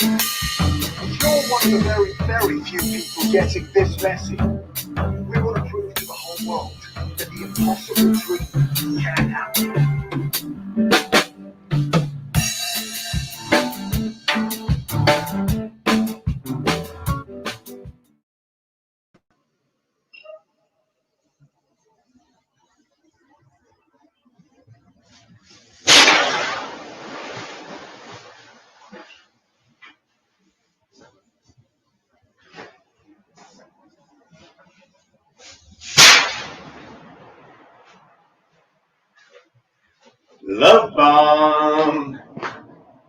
You're one of the very, very few people getting this messy. We want to prove to the whole world that the impossible dream can happen. Love bomb.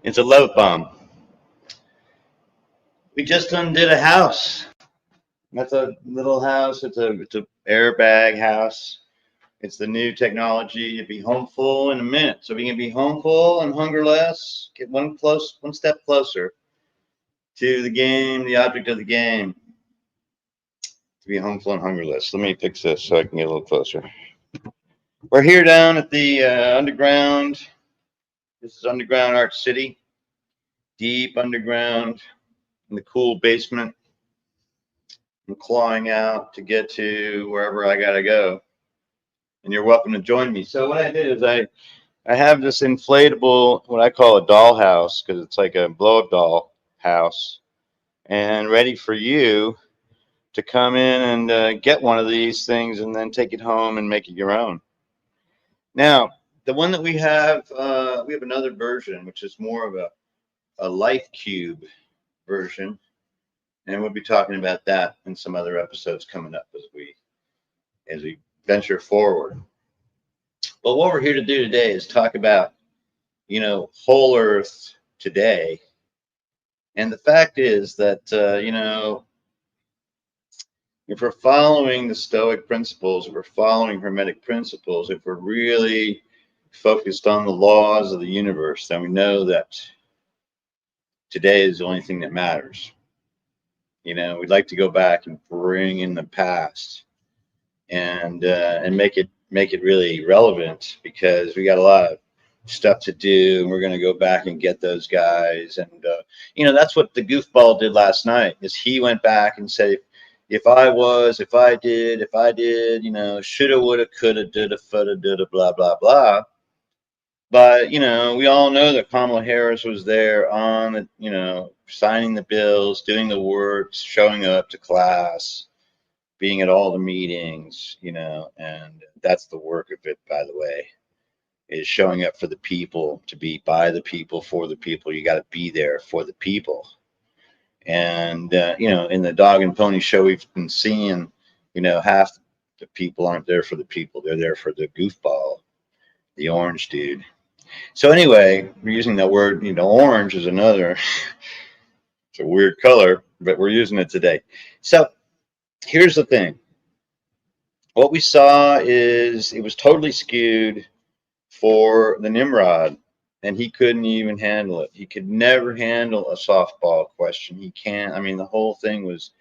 It's a love bomb. We just undid a house. That's a little house. It's a airbag house. It's the new technology to be home full in a minute. So we can be home full and hunger less. Get one step closer to the game, the object of the game. To be home full and hunger less. Let me fix this so I can get a little closer. We're here down at the underground. This is Underground Art City. Deep underground in the cool basement. I'm clawing out to get to wherever I gotta go. And you're welcome to join me. So what I did is I have this inflatable, what I call a doll house, because it's like a blow-up doll house, and ready for you to come in and get one of these things and then take it home and make it your own. Now, the one that we have another version, which is more of a life cube version. And we'll be talking about that in some other episodes coming up as we venture forward. But what we're here to do today is talk about, WholEarth today. And the fact is that, if we're following the Stoic principles, if we're following Hermetic principles, if we're really focused on the laws of the universe, then we know that today is the only thing that matters. We'd like to go back and bring in the past and make it really relevant, because we got a lot of stuff to do, and we're going to go back and get those guys. And that's what the goofball did last night. Is he went back and said, if I did, shoulda, woulda, coulda, dida, fudda, dida, blah blah blah. But we all know that Kamala Harris was there on the, signing the bills, doing the work, showing up to class, being at all the meetings, and that's the work of it, by the way, is showing up for the people, to be by the people, for the people. You got to be there for the people. And, in the dog and pony show we've been seeing, half the people aren't there for the people. They're there for the goofball, the orange dude. So anyway, we're using that word, orange is another, it's a weird color, but we're using it today. So here's the thing. What we saw is it was totally skewed for the Nimrod, and he couldn't even handle it. He could never handle a softball question. He can't. I mean, the whole thing was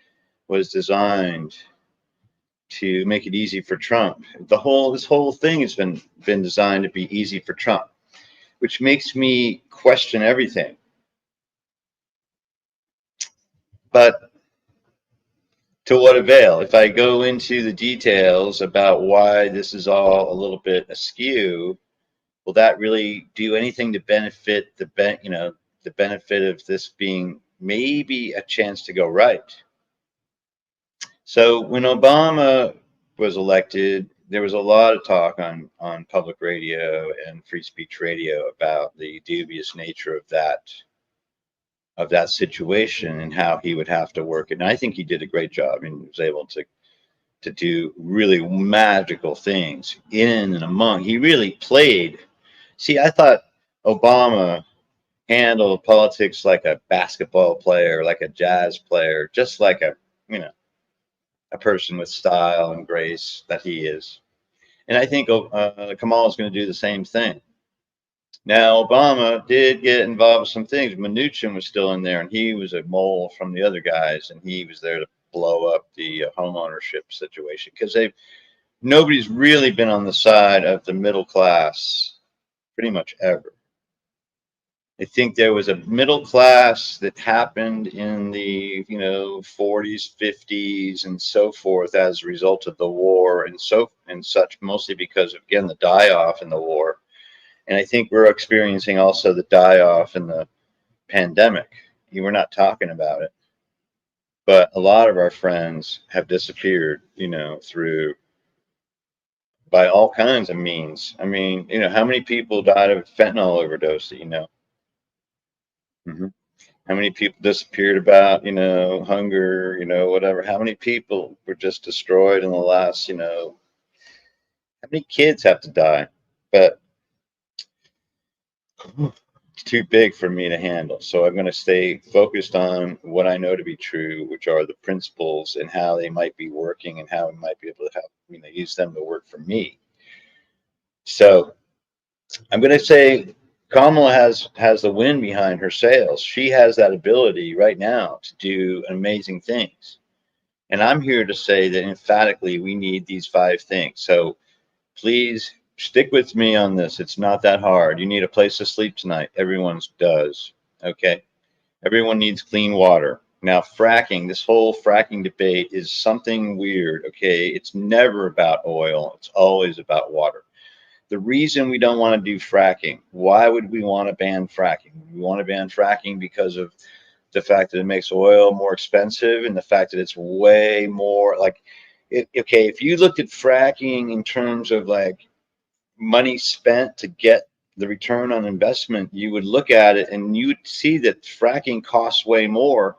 designed to make it easy for Trump. This whole thing has been designed to be easy for Trump, which makes me question everything. But to what avail? If I go into the details about why this is all a little bit askew, will that really do anything to benefit the benefit of this being maybe a chance to go right? So when Obama was elected, there was a lot of talk on public radio and free speech radio about the dubious nature of that situation and how he would have to work it. And I think he did a great job, and he was able to do really magical things in and among. He really played. See, I thought Obama handled politics like a basketball player, like a jazz player, just like a person with style and grace that he is. And I think Kamala is going to do the same thing. Now, Obama did get involved with some things. Mnuchin was still in there, and he was a mole from the other guys, and he was there to blow up the home ownership situation, because nobody's really been on the side of the middle class pretty much ever. I think there was a middle class that happened in the 40s, 50s, and so forth as a result of the war and such, mostly because of, again, the die off in the war. And I think we're experiencing also the die off in the pandemic. We're not talking about it, but a lot of our friends have disappeared, through by all kinds of means. I mean, how many people died of fentanyl overdose that you know? Mhm. How many people disappeared about, hunger, whatever? How many people were just destroyed in the last, how many kids have to die? But it's too big for me to handle. So I'm going to stay focused on what I know to be true, which are the principles and how they might be working and how we might be able to help, use them to work for me. So I'm going to say Kamala has the wind behind her sails. She has that ability right now to do amazing things. And I'm here to say that emphatically we need these 5 things. So please stick with me on this. It's not that hard. You need a place to sleep tonight. Everyone does. Okay. Everyone needs clean water. Now, fracking, this whole fracking debate is something weird. Okay. It's never about oil, it's always about water. The reason we don't want to do fracking, why would we want to ban fracking? We want to ban fracking because of the fact that it makes oil more expensive and the fact that it's way more like, okay, if you looked at fracking in terms of like money spent to get the return on investment, you would look at it and you would see that fracking costs way more,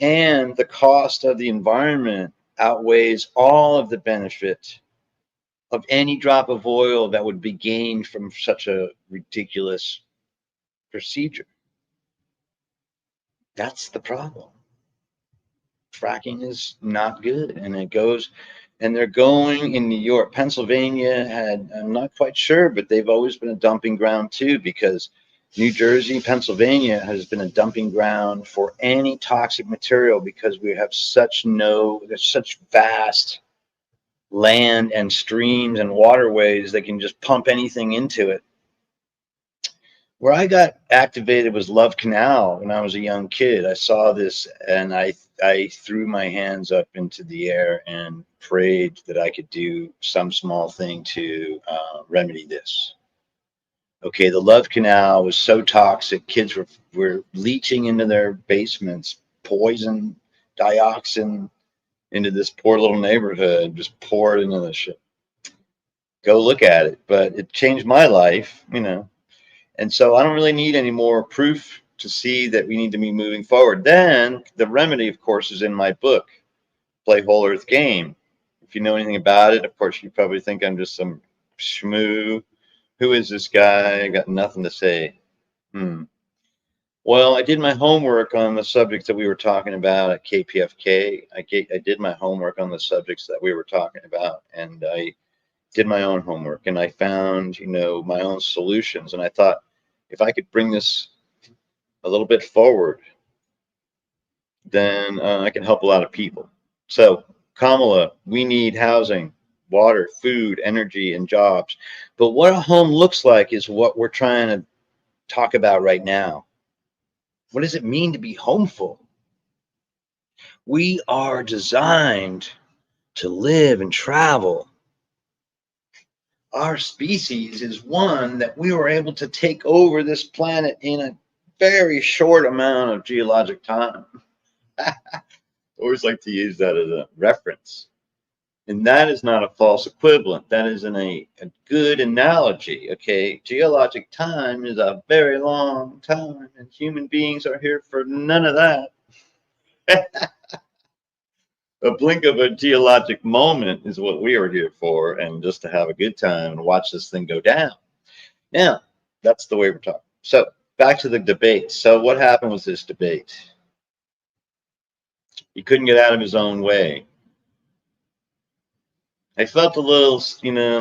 and the cost of the environment outweighs all of the benefit of any drop of oil that would be gained from such a ridiculous procedure. That's the problem. Fracking is not good, and it goes, and they're going in New York. Pennsylvania had, I'm not quite sure, but they've always been a dumping ground too, because New Jersey, Pennsylvania has been a dumping ground for any toxic material, because we have there's such vast land and streams and waterways that can just pump anything into it. Where I got activated was Love Canal when I was a young kid. I saw this and I threw my hands up into the air and prayed that I could do some small thing to remedy this. Okay, the Love Canal was so toxic, kids were leaching into their basements, poison, dioxin into this poor little neighborhood, just poured into the shit. Go look at it. But it changed my life. And so I don't really need any more proof to see that we need to be moving forward. Then the remedy, of course, is in my book, Play Whole Earth Game. If you know anything about it, of course, you probably think I'm just some schmoo. Who is this guy? I got nothing to say. Well, I did my homework on the subjects that we were talking about at KPFK. I did my homework on the subjects that we were talking about, and I did my own homework, and I found, my own solutions. And I thought, if I could bring this a little bit forward, then I can help a lot of people. So, Kamala, we need housing, water, food, energy, and jobs. But what a home looks like is what we're trying to talk about right now. What does it mean to be homeful? We are designed to live and travel. Our species is one that we were able to take over this planet in a very short amount of geologic time. I always like to use that as a reference. And that is not a false equivalent. That is a good analogy. Okay, geologic time is a very long time, and human beings are here for none of that. A blink of a geologic moment is what we are here for, and just to have a good time and watch this thing go down. Now, that's the way we're talking. So back to the debate. So what happened with this debate? He couldn't get out of his own way. I felt a little,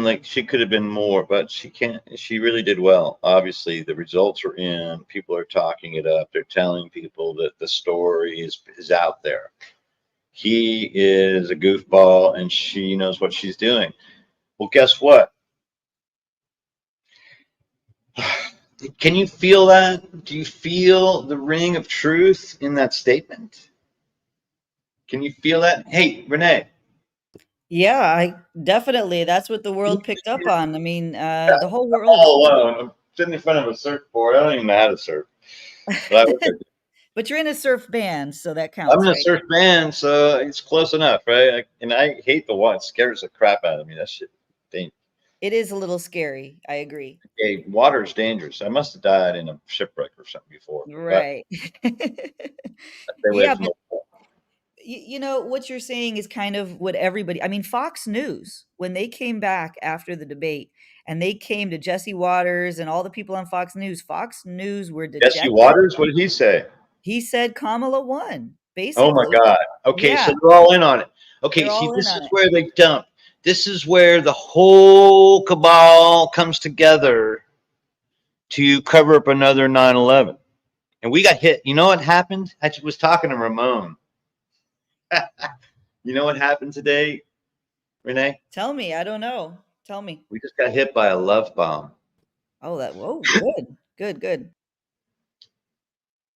like she could have been more, but she can't. She really did well. Obviously, the results are in. People are talking it up. They're telling people that the story is out there. He is a goofball, and she knows what she's doing. Well, guess what? Can you feel that? Do you feel the ring of truth in that statement? Can you feel that? Hey, Renee. Yeah, I definitely. That's what the world picked up on. I mean, the whole I'm world. all alone. I'm sitting in front of a surfboard. I don't even know how to surf, but I wish I did. But you're in a surf band, so that I'm counts, in a right? surf band, so it's close enough, right? And I hate the water. It scares the crap out of me. That shit. Dangerous. It is a little scary. I agree. Okay, water is dangerous. I must have died in a shipwreck or something before, but Right. I stay away Yeah, from but the water. you know what you're saying is kind of what everybody. I mean, Fox News when they came back after the debate and they came to Jesse Waters and all the people on Fox News were Jesse dejected. Waters, what did he say? He said Kamala won, Oh my basically. God. Okay, so Yeah, they're all in on it. Okay, they're see, all in this on is it. where they dump. This is where the whole cabal comes together to cover up another 9/11. And we got hit. You know what happened? I was talking to Ramon. You know what happened today, Renee? Tell me, I don't know. Tell me. We just got hit by a love bomb. Oh, that whoa, good. Good, good.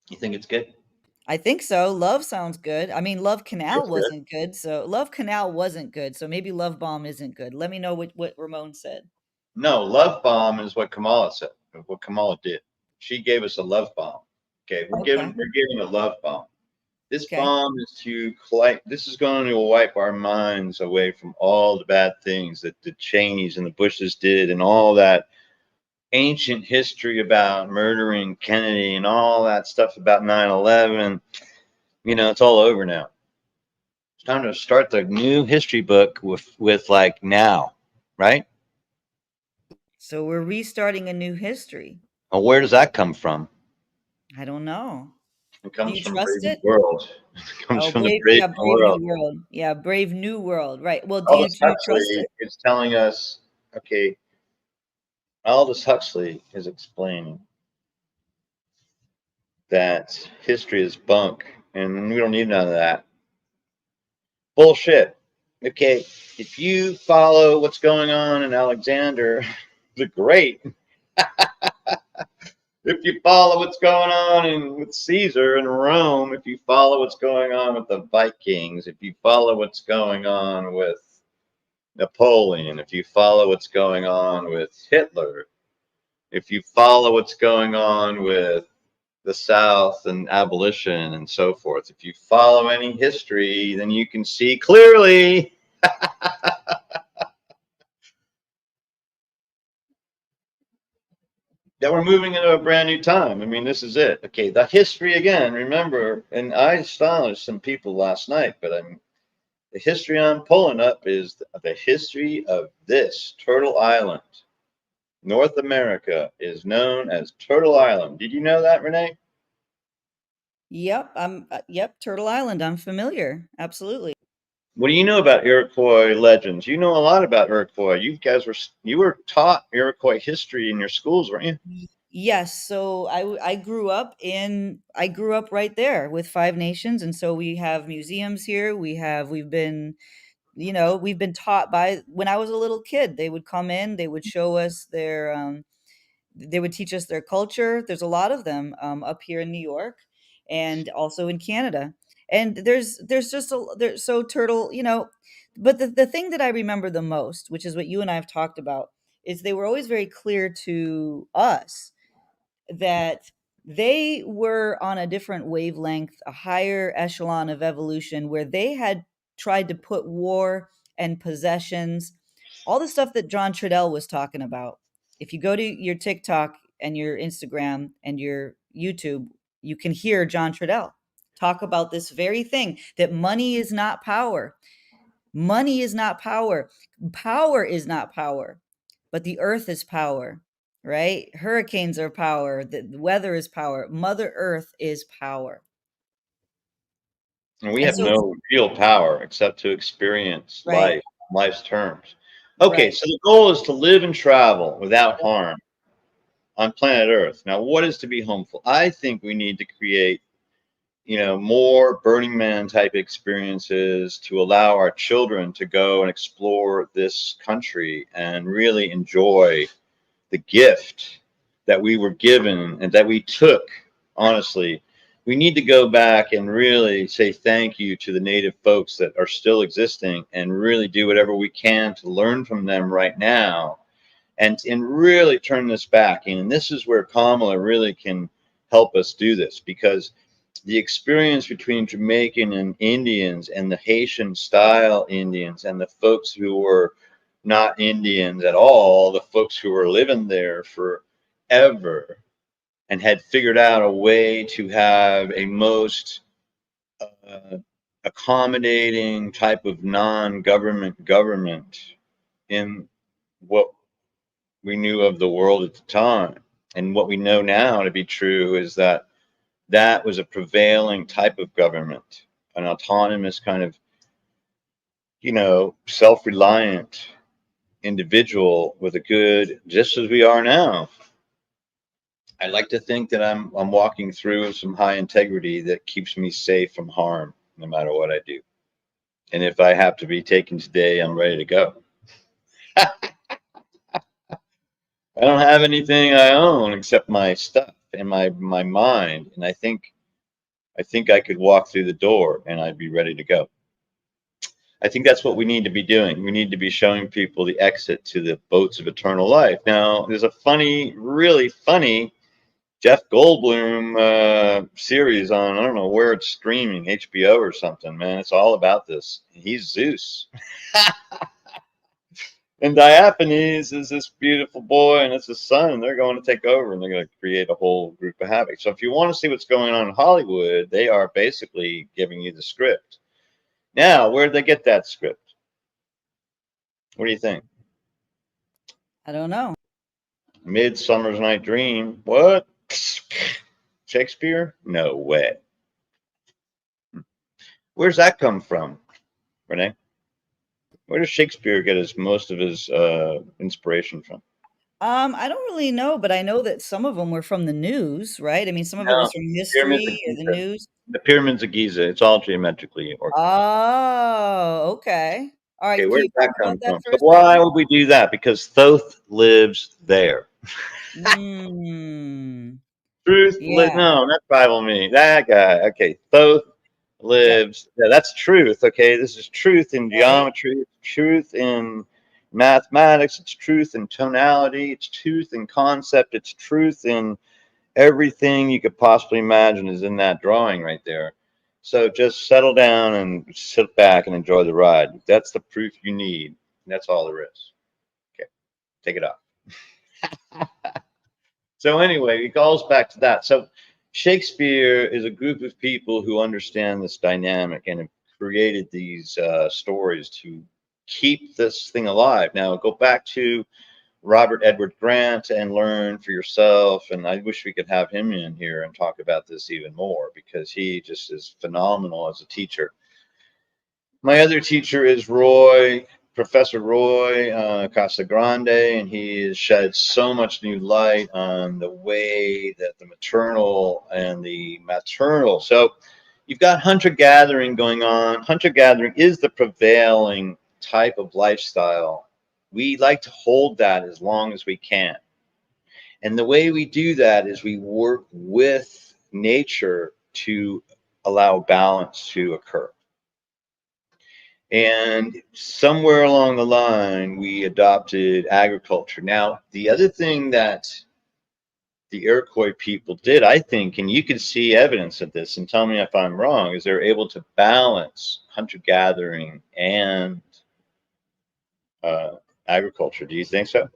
You think it's good? I think so. Love sounds good. I mean, Love Canal It's good. wasn't good, so Love Canal wasn't good, so maybe Love Bomb isn't good. Let me know what Ramon said. No, love bomb is what Kamala said. What Kamala did. She gave us a love bomb. Okay, Okay, we're giving a love bomb. This okay. bomb is to collect. This is going to wipe our minds away from all the bad things that the Cheneys and the Bushes did, and all that ancient history about murdering Kennedy and all that stuff about 9/11. You know, it's all over now. It's time to start the new history book with like now, right? So we're restarting a new history. Well, where does that come from? I don't know. It Do comes you from Brave trust New it? World. It comes Oh, from the Brave, Brave yeah, New Brave World. New World. Yeah, Brave New World. Right. Well, Aldous do you trust Huxley it? is telling us, okay, Aldous Huxley is explaining that history is bunk and we don't need none of that. Bullshit. Okay, if you follow what's going on in Alexander the Great, if you follow what's going on with Caesar in Rome, if you follow what's going on with the Vikings, if you follow what's going on with Napoleon, if you follow what's going on with Hitler, if you follow what's going on with the South and abolition and so forth, if you follow any history, then you can see clearly that we're moving into a brand new time. I mean, this is it. Okay, the history again, remember, and I astonished some people last night, but the history I'm pulling up is the history of this Turtle Island. North America is known as Turtle Island. Did you know that, Renee? Yep, yep, Turtle Island. I'm familiar. Absolutely. What do you know about Iroquois legends? You know a lot about Iroquois. You were taught Iroquois history in your schools, weren't you? Yes, so I grew up right there with Five Nations, and so we have museums here. We've been, we've been taught by when I was a little kid. They would come in, they would show us they would teach us their culture. There's a lot of them up here in New York and also in Canada. And there's just there's so turtle, but the thing that I remember the most, which is what you and I have talked about, is they were always very clear to us that they were on a different wavelength, a higher echelon of evolution where they had tried to put war and possessions, all the stuff that John Trudell was talking about. If you go to your TikTok and your Instagram and your YouTube, you can hear John Trudell talk about this very thing, that money is not power. Money is not power. Power is not power, but the earth is power, right? Hurricanes are power. The weather is power. Mother Earth is power. And we And have so, no real power except to experience right, life's terms. Okay, right. so the goal is to live and travel without harm on planet Earth. Now, what is to be homeful? I think we need to create, more Burning Man type experiences to allow our children to go and explore this country and really enjoy the gift that we were given and that we took, honestly, we need to go back and really say thank you to the native folks that are still existing and really do whatever we can to learn from them right now and really turn this back. And this is where Kamala really can help us do this, because the experience between Jamaican and Indians and the Haitian style Indians and the folks who were not Indians at all, the folks who were living there forever and had figured out a way to have a most accommodating type of non-government government in what we knew of the world at the time. And what we know now to be true is that that was a prevailing type of government, an autonomous kind of, self-reliant individual with a good, just as we are now. I like to think that I'm walking through some high integrity that keeps me safe from harm, no matter what I do. And if I have to be taken today, I'm ready to go. I don't have anything I own except my stuff and my mind, and I think I could walk through the door and I'd be ready to go. I think that's what we need to be doing. We need to be showing people the exit to the boats of eternal life. Now, there's a funny, really funny Jeff Goldblum series on, I don't know where it's streaming, HBO or something, man. It's all about this. He's Zeus. And Diaphanes is this beautiful boy, and it's his son, and they're going to take over, and they're going to create a whole group of havoc. So if you want to see what's going on in Hollywood, they are basically giving you the script. Now, where did they get that script? What do you think? I don't know. Midsummer's Night Dream. What? Shakespeare? No way. Where's that come from, Renee? Where does Shakespeare get most of his inspiration from? I don't really know, but I know that some of them were from the news, right? I mean, some of it No, was from Pyramids of history or the Giza. news. The Pyramids of Giza. It's all geometrically organized. Oh, okay. All Okay, right, can where you did that talk about come that from? for So a why second? would we do that? Because Thoth lives there. Mm, yeah, No, not tribal me. That guy. Okay, Thoth yep, lives. Yeah, that's truth. Okay, this is truth in right, geometry. It's truth in mathematics. It's truth in tonality. It's truth in concept. It's truth in everything you could possibly imagine is in that drawing right there. So just settle down and sit back and enjoy the ride. That's the proof you need. That's all there is. Okay, take it off. So anyway, it calls back to that. So Shakespeare is a group of people who understand this dynamic and have created these stories to keep this thing alive. Now go back to Robert Edward Grant and learn for yourself. And I wish we could have him in here and talk about this even more, because he just is phenomenal as a teacher. My other teacher is Professor Roy Casagrande, and he has shed so much new light on the way that the maternal and the maternal. So you've got hunter gathering going on. Hunter gathering is the prevailing type of lifestyle. We like to hold that as long as we can. And the way we do that is we work with nature to allow balance to occur. And somewhere along the line, we adopted agriculture. Now, the other thing that the Iroquois people did, I think, and you can see evidence of this, and tell me if I'm wrong, is they're able to balance hunter gathering and uh, agriculture. Do you think so?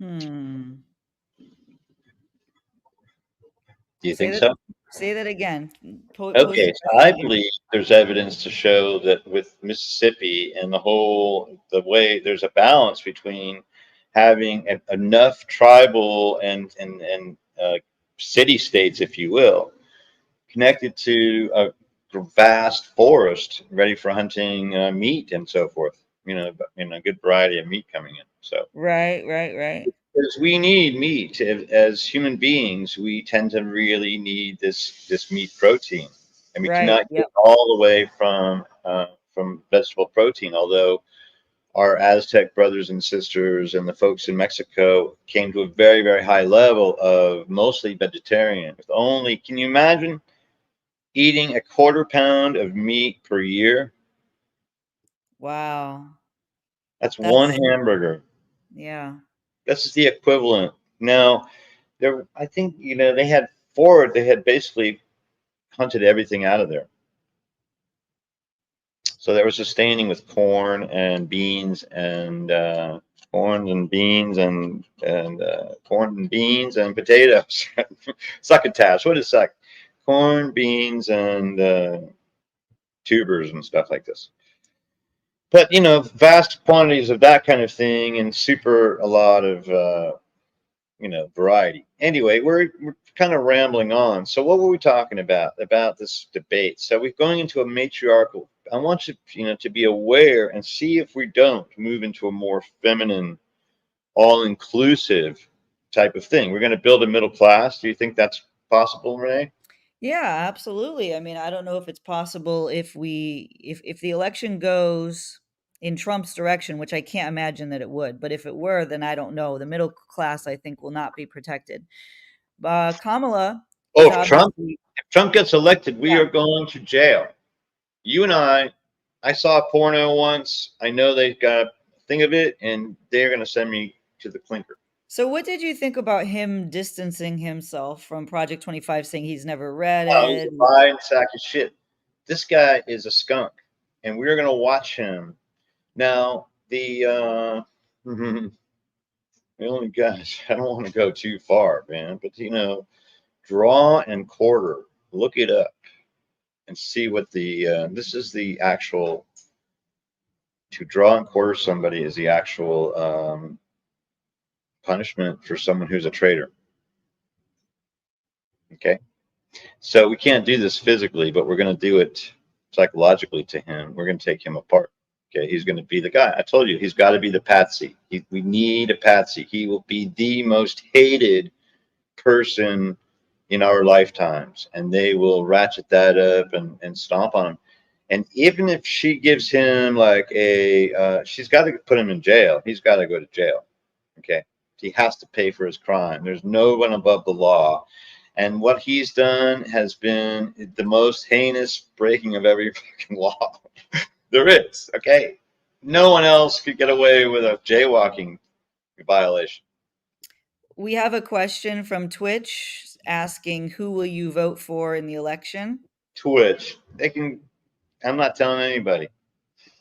hmm. Do you Say think that so? say that again. Pose Okay, the so question I again. believe there's evidence to show that with Mississippi and the way there's a balance between having enough tribal and city states, if you will, connected to a vast forest ready for hunting meat and so forth. A good variety of meat coming in. So Right, right, right. because we need meat as human beings, we tend to really need this meat protein, and we Right, cannot get yep. all the way from vegetable protein. Although our Aztec brothers and sisters and the folks in Mexico came to a very, very high level of mostly vegetarian. With only, can you imagine eating a quarter pound of meat per year? Wow. That's one That's hamburger. yeah. This is the equivalent. Now, there, I think, they had basically hunted everything out of there. So they were sustaining with corn and beans and corn and beans and potatoes. Succotash. What is suck? Corn, beans, and tubers and stuff like this. But vast quantities of that kind of thing and super a lot of variety. Anyway, we're kind of rambling on. So what were we talking about this debate? So we're going into a matriarchal. I want you, to be aware and see if we don't move into a more feminine, all-inclusive type of thing. We're going to build a middle class. Do you think that's possible, Renee? Yeah, absolutely. I mean, I don't know if it's possible if the election goes in Trump's direction, which I can't imagine that it would, but if it were, then I don't know. The middle class, I think, will not be protected. Kamala is Oh, if Trump obviously if Trump gets elected, we yeah. are going to jail. You and I saw a porno once. I know they got a thing of it, and they're going to send me to the clinker. So what did you think about him distancing himself from Project 25, saying he's never read Oh, he's it? a lying sack of shit. This guy is a skunk, and we're going to watch him. Now, the only guys, I don't want to go too far, man, but draw and quarter, look it up and see what this is the actual, to draw and quarter somebody is the actual punishment for someone who's a traitor. Okay. So we can't do this physically, but we're going to do it psychologically to him. We're going to take him apart. Okay, he's going to be the guy. I told you, he's got to be the patsy. We need a patsy. He will be the most hated person in our lifetimes, and they will ratchet that up and stomp on him. And even if she gives him like she's got to put him in jail. He's got to go to jail. Okay, he has to pay for his crime. There's no one above the law. And what he's done has been the most heinous breaking of every fucking law there is. Okay, no one else could get away with a jaywalking violation. We have a question from Twitch asking, who will you vote for in the election? Twitch, they can. I'm not telling anybody.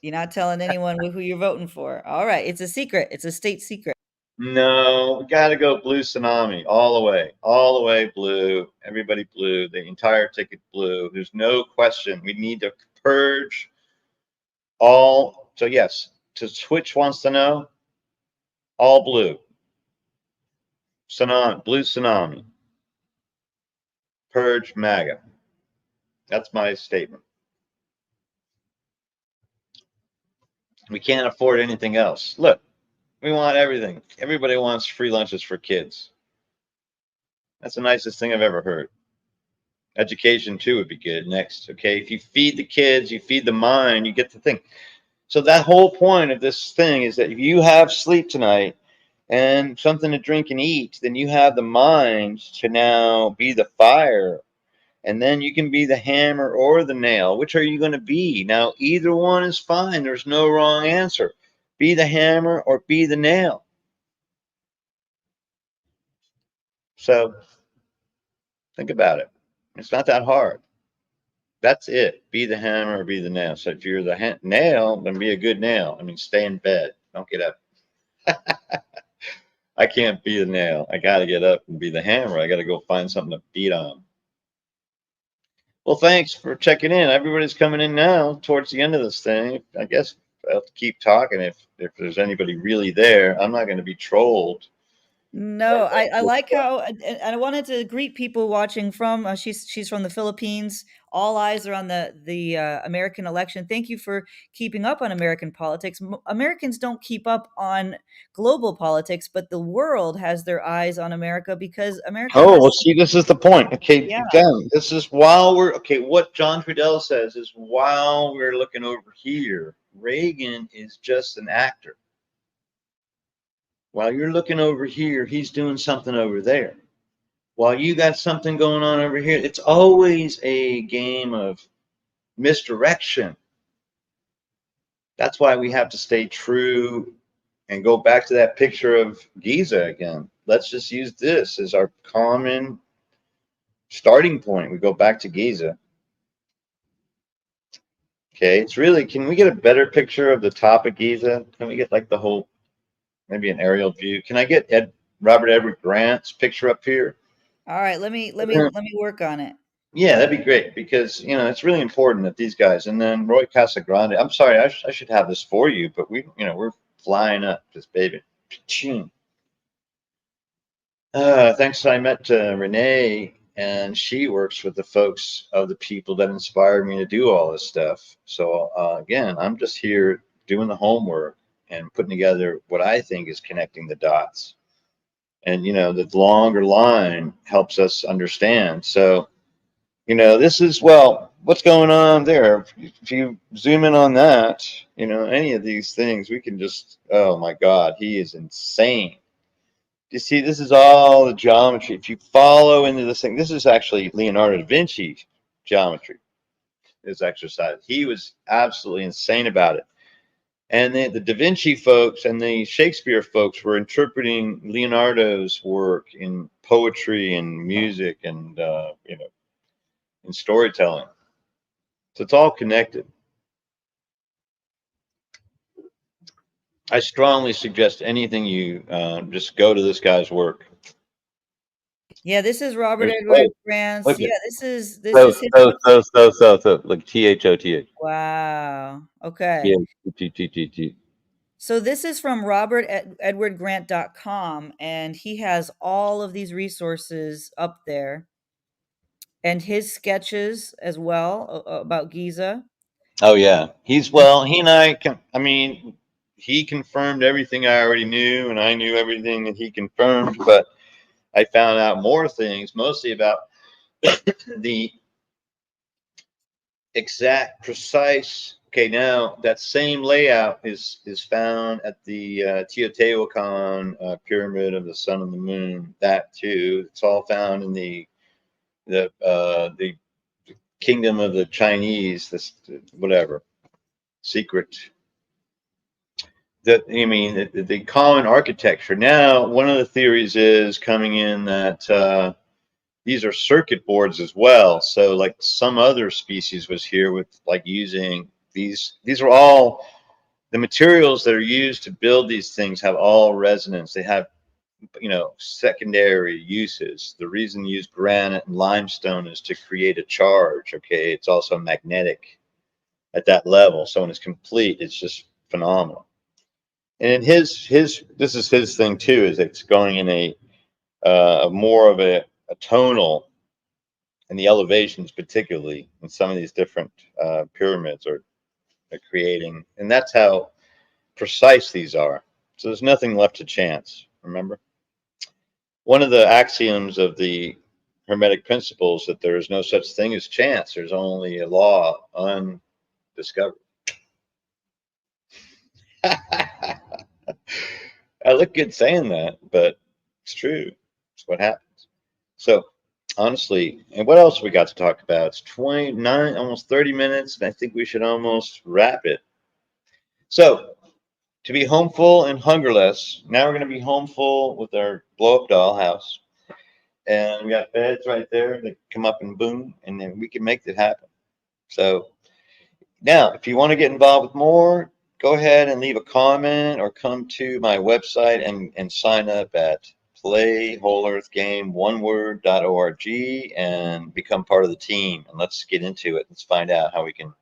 You're not telling anyone who you're voting for. All right, it's a secret. It's a state secret. No, we got to go blue tsunami all the way blue. Everybody blue. The entire ticket blue. There's no question. We need to purge all. So yes, to Twitch wants to know, all blue. Tsunami, blue tsunami. Purge MAGA. That's my statement. We can't afford anything else. Look, we want everything. Everybody wants free lunches for kids. That's the nicest thing I've ever heard. Education too would be good next. Okay, if you feed the kids, you feed the mind, you get the thing. So that whole point of this thing is that if you have sleep tonight and something to drink and eat, then you have the mind to now be the fire, and then you can be the hammer or the nail. Which are you going to be? Now, either one is fine. There's no wrong answer. Be the hammer or be the nail. So think about it. It's not that hard. That's it. Be the hammer or be the nail. So if you're the nail, then be a good nail. I mean, stay in bed. Don't get up. I can't be the nail. I got to get up and be the hammer. I got to go find something to beat on. Well, thanks for checking in. Everybody's coming in now towards the end of this thing. I guess I'll have to keep talking if there's anybody really there. I'm not going to be trolled. No, I like how and I wanted to greet people watching from she's from the Philippines. All eyes are on the American election. Thank you for keeping up on American politics. Americans don't keep up on global politics, but the world has their eyes on America because America Oh, well, has see, this is the point. Okay, yeah. again, this is while we're, okay, what John Trudell says is while we're looking over here, Reagan is just an actor. While you're looking over here, he's doing something over there. While you got something going on over here, it's always a game of misdirection. That's why we have to stay true and go back to that picture of Giza again. Let's just use this as our common starting point. We go back to Giza. Okay, it's really, can we get a better picture of the top of Giza? Can we get like the whole, maybe an aerial view? Can I get Robert Edward Grant's picture up here? All right, let me work on it. Yeah, that'd be great because it's really important that these guys, and then Roy Casagrande. I'm sorry, I should have this for you, but we're flying up this baby. Thanks. I met Renee, and she works with the folks of the people that inspired me to do all this stuff. So again, I'm just here doing the homework and putting together what I think is connecting the dots. And the longer line helps us understand. So this is, well, what's going on there? If you zoom in on that, any of these things, we can just, oh my God, he is insane. You see, this is all the geometry. If you follow into this thing, this is actually Leonardo da Vinci geometry, this exercise. He was absolutely insane about it. And the Da Vinci folks and the Shakespeare folks were interpreting Leonardo's work in poetry and music and, in storytelling. So it's all connected. I strongly suggest anything you just go to this guy's work. Yeah, this is Robert There's Edward Grant's. look Yeah, at this is so his. like THOTH. Wow. Okay. THOTH. So this is from robertedwardgrant.com, and he has all of these resources up there, and his sketches as well about Giza. Oh yeah, he and I mean, he confirmed everything I already knew, and I knew everything that he confirmed, but I found out more things, mostly about the exact, precise. Okay, now that same layout is found at the Teotihuacan pyramid of the sun and the moon. That too, it's all found in the kingdom of the Chinese. This whatever secret. That I mean, the common architecture. Now, one of the theories is coming in that these are circuit boards as well. So, like some other species was here with like using these. These are all the materials that are used to build these things have all resonance. They have secondary uses. The reason you use granite and limestone is to create a charge. Okay, it's also magnetic at that level. So when it's complete, it's just phenomenal. And in his this is his thing too, is it's going in a more of a tonal, and the elevations particularly in some of these different pyramids are creating, and that's how precise these are. So there's nothing left to chance. Remember, one of the axioms of the Hermetic principles that there is no such thing as chance. There's only a law undiscovered. I look good saying that, but it's true. It's what happens. So, honestly, and what else we got to talk about? It's 29, almost 30 minutes, and I think we should almost wrap it. So, to be homeful and hungerless, now we're going to be homeful with our blow up doll house. And we got beds right there that come up and boom, and then we can make that happen. So, now, if you want to get involved with more, go ahead and leave a comment or come to my website and sign up at playWholEarthGame1word.org and become part of the team. And let's get into it. Let's find out how we can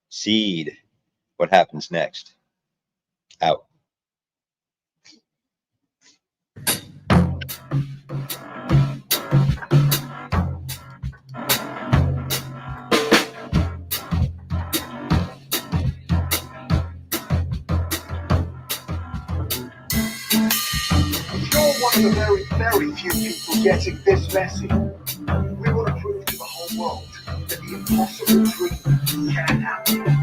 seed what happens next. Out. You're one of the very, very few people getting this messy. We want to prove to the whole world that the impossible dream can happen.